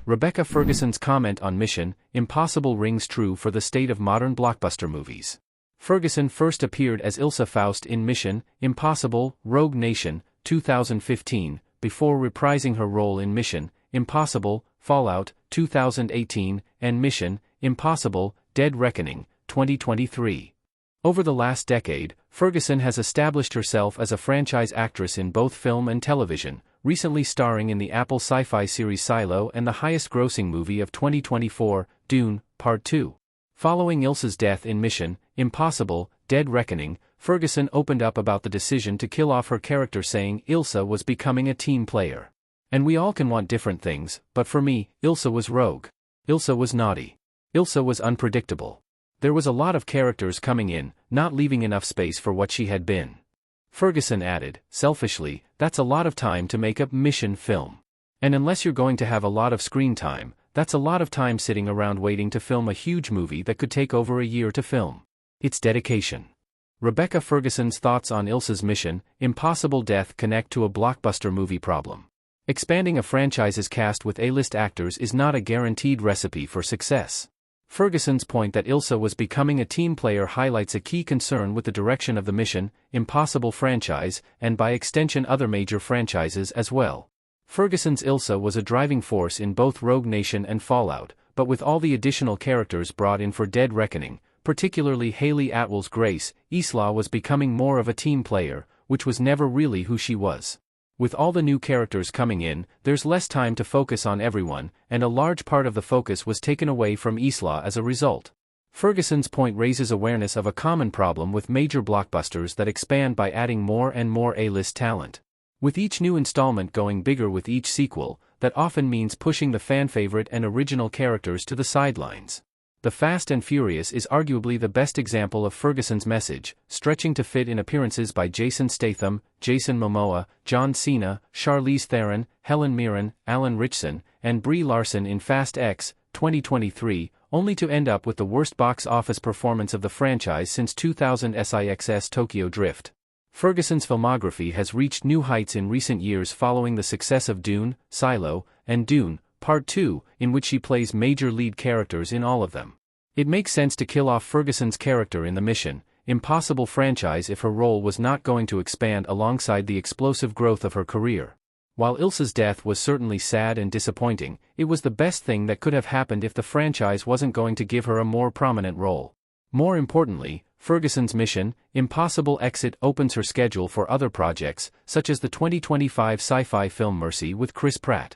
Rebecca Ferguson's comment on Mission Impossible rings true for the state of modern blockbuster movies. Ferguson first appeared as Ilsa Faust in Mission Impossible Rogue Nation 2015, before reprising her role in Mission Impossible Fallout 2018 and Mission Impossible Dead Reckoning 2023. Over the last decade, Ferguson has established herself as a franchise actress in both film and television, recently starring in the Apple sci-fi series Silo and the highest-grossing movie of 2024, Dune, Part 2. Following Ilsa's death in Mission Impossible Dead Reckoning, Ferguson opened up about the decision to kill off her character, saying Ilsa was becoming a team player. And we all can want different things, but for me, Ilsa was rogue. Ilsa was naughty. Ilsa was unpredictable. There was a lot of characters coming in, not leaving enough space for what she had been. Ferguson added, selfishly, that's a lot of time to make a mission film. And unless you're going to have a lot of screen time, that's a lot of time sitting around waiting to film a huge movie that could take over a year to film. It's dedication. Rebecca Ferguson's thoughts on Ilsa's Mission Impossible death connect to a blockbuster movie problem. Expanding a franchise's cast with A-list actors is not a guaranteed recipe for success. Ferguson's point that Ilsa was becoming a team player highlights a key concern with the direction of the Mission Impossible franchise, and by extension other major franchises as well. Ferguson's Ilsa was a driving force in both Rogue Nation and Fallout, but with all the additional characters brought in for Dead Reckoning, particularly Haley Atwell's Grace, Isla was becoming more of a team player, which was never really who she was. With all the new characters coming in, there's less time to focus on everyone, and a large part of the focus was taken away from Isla as a result. Ferguson's point raises awareness of a common problem with major blockbusters that expand by adding more and more A-list talent. With each new installment going bigger with each sequel, that often means pushing the fan favorite and original characters to the sidelines. The Fast and Furious is arguably the best example of Ferguson's message, stretching to fit in appearances by Jason Statham, Jason Momoa, John Cena, Charlize Theron, Helen Mirren, Alan Ritchson, and Brie Larson in Fast X 2023, only to end up with the worst box office performance of the franchise since 2000 SIX's Tokyo Drift. Ferguson's filmography has reached new heights in recent years following the success of Dune, Silo, and Dune, Part 2, in which she plays major lead characters in all of them. It makes sense to kill off Ferguson's character in the Mission Impossible franchise if her role was not going to expand alongside the explosive growth of her career. While Ilsa's death was certainly sad and disappointing, it was the best thing that could have happened if the franchise wasn't going to give her a more prominent role. More importantly, Ferguson's Mission Impossible exit opens her schedule for other projects, such as the 2025 sci-fi film Mercy with Chris Pratt.